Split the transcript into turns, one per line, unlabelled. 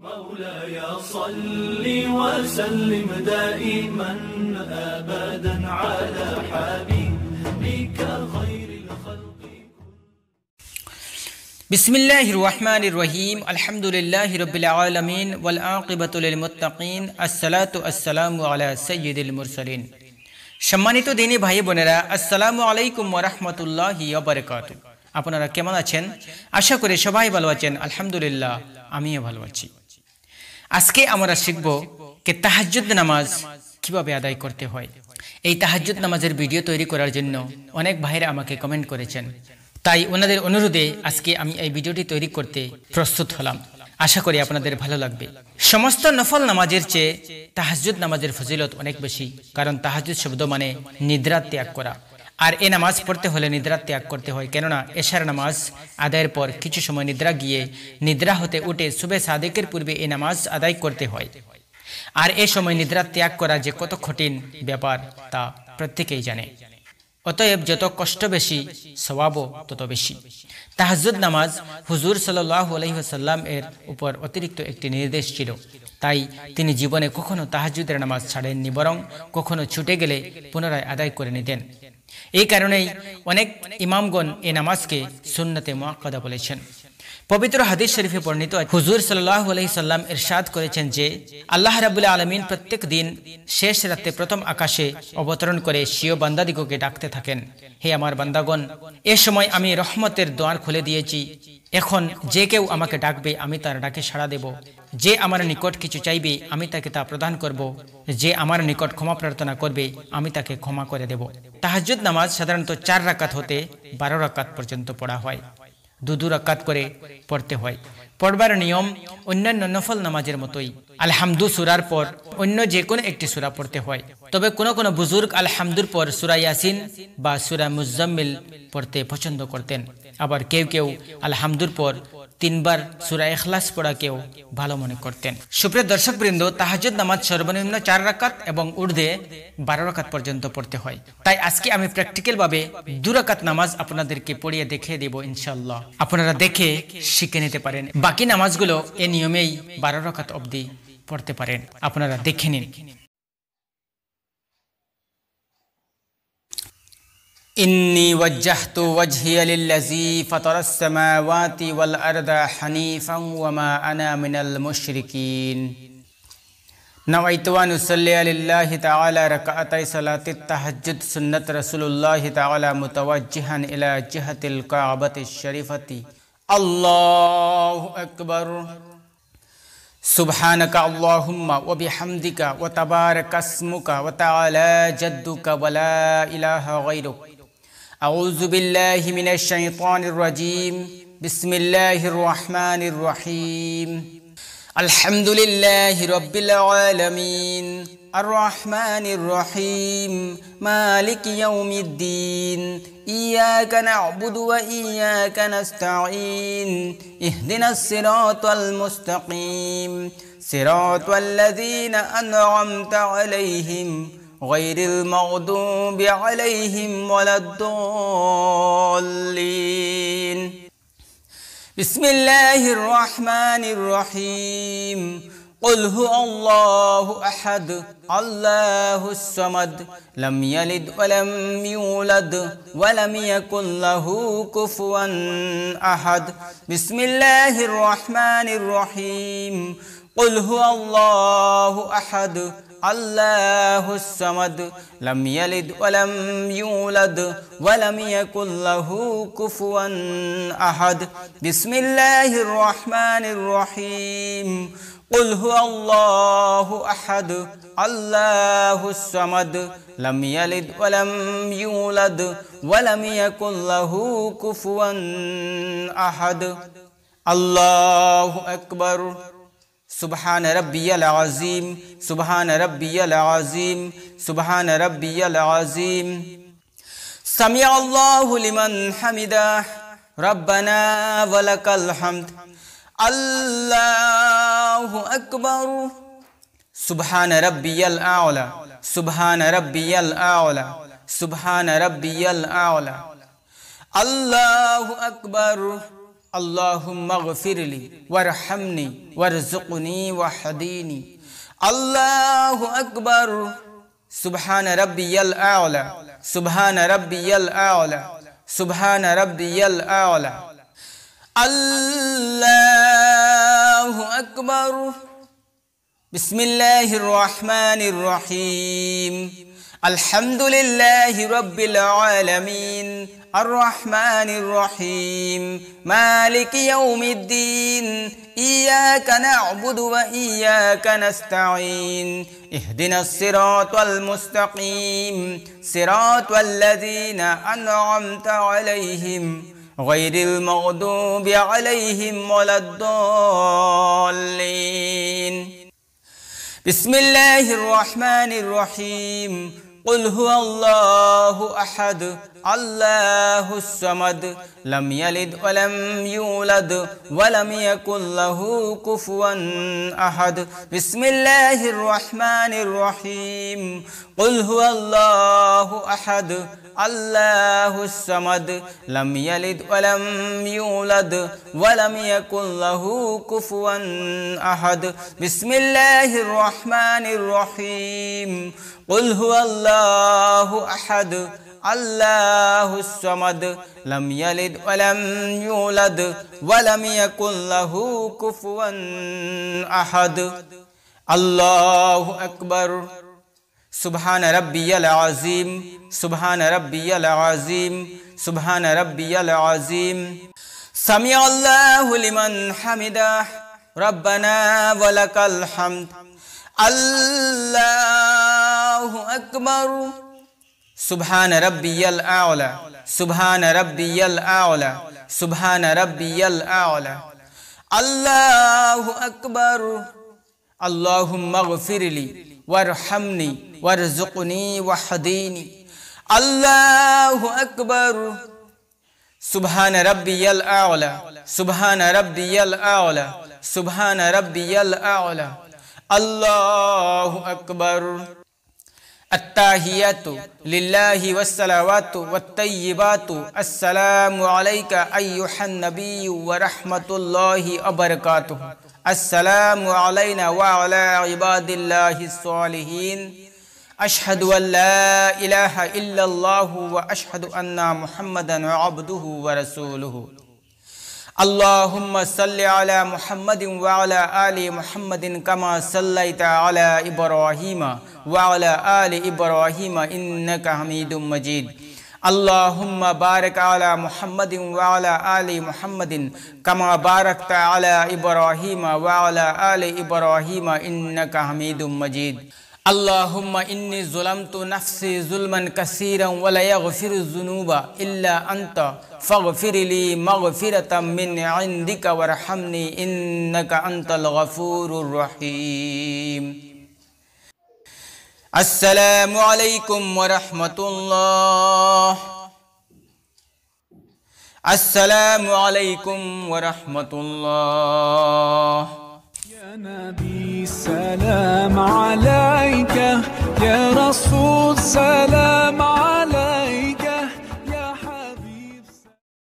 مولاي صل وسلم دائما أبدا على حبيبك خير الخلق.
بسم الله الرحمن الرحيم الحمد لله رب العالمين والعاقبة للمتقين الصلاة والسلام على سيد المرسلين. সম্মানিত দিনী ভাই বোনেরা, আসসালামু আলাইকুম ওয়া রাহমাতুল্লাহি ওয়া বারাকাতুহু। আপনারা কেমন আছেন? আশা করি সবাই ভালো আছেন। আলহামদুলিল্লাহ, আমিও ভালো আছি। আজকে আমরা শিখব যে তাহাজ্জুদ নামাজ কিভাবে আদায় করতে হয়। এই তাহাজ্জুদ নামাজের ভিডিও তৈরি করার জন্য অনেক ভাইরা আমাকে কমেন্ট করেছেন, তাই ওনাদের অনুরোধে আজকে আমি এই ভিডিওটি তৈরি করতে প্রস্তুত হলাম। আশা করি আপনাদের ভালো লাগবে। সমস্ত নফল নামাজের চেয়ে তাহাজ্জুদ নামাজের ফজিলত অনেক বেশি, কারণ তাহাজ্জুদ শব্দ মানে নিদ্রা ত্যাগ করা। আর এই নামাজ পড়তে হলে নিদ্রা ত্যাগ করতে হয়, কেননা এশার নামাজ আদায়ের পর কিছু সময় নিদ্রা গিয়ে নিদ্রা হতে উঠে সুবে সাদেকের পূর্বে এই নামাজ আদায় করতে হয়। আর এই সময় নিদ্রা ত্যাগ করা যে কত কঠিন ব্যাপার তা প্রত্যেকেই জানে। অতএব যত কষ্ট বেশি, সওয়াবও তত বেশি। তাহাজ্জুদ নামাজ হুজুর সাল্লাল্লাহু আলাইহি ওয়াসাল্লাম এর উপর অতিরিক্ত একটি নির্দেশ ছিল, তাই তিনি জীবনে কখনো তাহাজ্জুদের নামাজ ছাড়েননি, বরং কখনো ছুটে গেলে পুনরায় আদায় করে নিতেন। এই কারণেই অনেক ইমামগণ এই নামাজকে সুন্নতে মুআক্কাদা বলেছেন। পবিত্র হাদিস শরীফে বর্ণিত হুজুর সাল্লাল্লাহু আলাইহি সাল্লাম ইরশাদ করেছেন যে আল্লাহ রাব্বুল আলামিন প্রত্যেক দিন শেষ রাতে প্রথম আকাশে অবতরণ করে স্বীয় বান্দাদিগকে ডাকতে থাকেন, হে আমার বান্দাগণ, এ সময় আমি রহমতের দ্বার খুলে দিয়েছি। এখন যে কেউ আমাকে ডাকবে আমি তার ডাকে সাড়া দেব। যে আমার নিকট কিছু চাইবে আমি তাকে তা প্রদান করব। যে আমার নিকট ক্ষমা প্রার্থনা করবে আমি তাকে ক্ষমা করে দেব। তাহাজ্জুদ নামাজ সাধারণত 4 রাকাত হতে 12 রাকাত পর্যন্ত পড়া হয়। দু রাকাত করে পড়তে হয়। পড়বার নিয়ম অন্যান্য নফল নামাজের মতোই। আলহামদু সূরার পর অন্য যে কোনো একটি সূরা পড়তে হয়। তবে কোন কোন বুজুর্গ আলহামদুর পর সূরা ইয়াসিন বা সূরা মুজাম্মিল পড়তে পছন্দ করতেন। আবার কেউ কেউ আলহামদুর পর 3 বার সূরা ইখলাস পড়াকেও ভালো মনে করতেন। সুপ্রিয় দর্শকবৃন্দ, তাহাজ্জুদ নামাজ সর্বনিম্ন 4 রাকাত এবং ঊর্ধ্বে 12 রাকাত পর্যন্ত পড়তে হয়। তাই আজকে আমি প্র্যাকটিক্যাল ভাবে 2 রাকাত নামাজ আপনাদেরকে পড়িয়ে দেখিয়ে দেব ইনশাআল্লাহ। আপনারা দেখে শিখে নিতে পারেন। বাকি নামাজগুলো এই নিয়মেই 12 রাকাত অবধি পড়তে পারেন। আপনারা দেখে নিন। إني وجهت وجهي للذي فطر السماوات والأرض حنيفا وما أنا من المشركين نويت أن أصلي لله تعالى ركعتي صلاة التهجد سنة رسول الله تعالى متوجها إلى جهة الكعبة الشريفة الله أكبر سبحانك اللهم وبحمدك وتبارك اسمك وتعالى جدك ولا إله غيرك أعوذ بالله من الشيطان الرجيم بسم الله الرحمن الرحيم الحمد لله رب العالمين الرحمن الرحيم مالك يوم الدين إياك نعبد وإياك نستعين اهدنا الصراط المستقيم صراط الذين أنعمت عليهم غير المغضوب عليهم ولا الضالين بسم الله الرحمن الرحيم قل هو الله أحد الله الصمد لم يلد ولم يولد ولم يكن له كفوا أحد بسم الله الرحمن الرحيم قل هو الله أحد الله الصمد لم يلد ولم يولد ولم يكن له كفوا أحد بسم الله الرحمن الرحيم قل هو الله أحد الله الصمد لم يلد ولم يولد ولم يكن له كفوا أحد الله أكبر سبحان ربي العظيم سبحان ربي العظيم سبحان ربي العظيم سمع الله لمن حمده ربنا ولك الحمد الله أكبر سبحان ربي الأعلى سبحان ربي الأعلى سبحان ربي الأعلى الله أكبر अल्लाहुम्मा ग़फ़िरली वरहमनी वरज़ुक़नी वहदीनी। अल्लाहु अकबर। सुब्हान रब्बियल आला, सुब्हान रब्बियल आला, सुब्हान रब्बियल आला। अल्लाहु अकबर। बिस्मिल्लाहिर रहमानिर रहीम। अल्हम्दुलिल्लाहि रब्बिल आलमीन अर्रहमानिर रहीम मालिकि यौमिद्दीन इय्याका नअबुदु व इय्याका नस्तईन इहदिनस सिरातल मुस्तकीम सिरातल लज़ीना अनअमता अलैहिम गैरिल मग़दूबि अलैहिम वलद्दल्लीन। बिस्मिल्लाहिर रहमानिर रहीम। क़ुल हुवल्लाहु अहद अल्लाहुस समद लम यलिद व लम यूलद व लम यकुल लहू कुफुवन अहद। बिस्मिल्लाहिर रहमानिर रहीम। क़ुल हुवल्लाहु अहद अल्लाहुस समद लम यलिद व लम यूलद व लम यकुल लहू कुफुवन अहद। बिस्मिल्लाहिर रहमानिर रहीम। क़ुल हुवल्लाहु अहद अल्लाहुस समद लम यलिद व लम यूलद व लम यकुल लहू कुफुवन अहद। अल्लाहु अकबर। सुब्हान रब्बियल अज़ीम, सुब्हान रब्बियल अज़ीम, सुब्हान रब्बियल अज़ीम। समिअल्लाहु लिमन हमिदह रब्बना व लकल हम्द। अल्लाहु अकबर। सुब्हान रब्बियल आला, सुब्हान रब्बियल आला, सुब्हान रब्बियल आला। अल्लाहु अकबर। अल्लाहुम्मा ग़फ़िरली वरहमनी वरज़ुक़नी वहदीनी। अल्लाहु अकबर। सुब्हान रब्बियल आला, सुब्हान रब्बियल आला, सुब्हान रब्बियल आला। अल्लाहु अकबर। अत्ताहियातु लिल्लाहि वस्सलावातु वत्तय्यिबातु अस्सलामु अलैका अय्युहन नबिय्यु व रहमतुल्लाहि व बरकातुहु। अस्सलामु अलैना व अला इबादिल्लाहिस सालिहीन। अशहदु अन ला इलाहा इल्लल्लाहु व अशहदु अन्ना मुहम्मदन अब्दुहु व रसूलुहु। अल्लाहुम्मा सल्लि अला मुहम्मदिन व अला आलि मुहम्मदिन कमा सल्लैता अला इब्राहीम व अला आलि इब्राहीम इन्नका हमीदुम मजीद। अल्लाहुम्मा बारिक अला मुहम्मदिन व अला आलि मुहम्मदिन कमा बारकता अला इब्राहीम व अला आलि इब्राहीम इन्नका हमीदुम मजीद। अल्लाहुम्मा इन्नी ज़ुलमतु नफ्सी ज़ुल्मन कसीरन व ला यग़फ़िरु ज़ुनूबा इल्ला अन्ता फ़ग़फ़िरली मग़फ़िरतम मिन इंदिका वरहमनी इन्नका अंतल गफ़ूरुर रहीम। अस्सलामु अलैकुम व रहमतुल्लाह। अस्सलामु अलैकुम व रहमतुल्लाह।
या नबी सलाम अलैका, या रसूल सलाम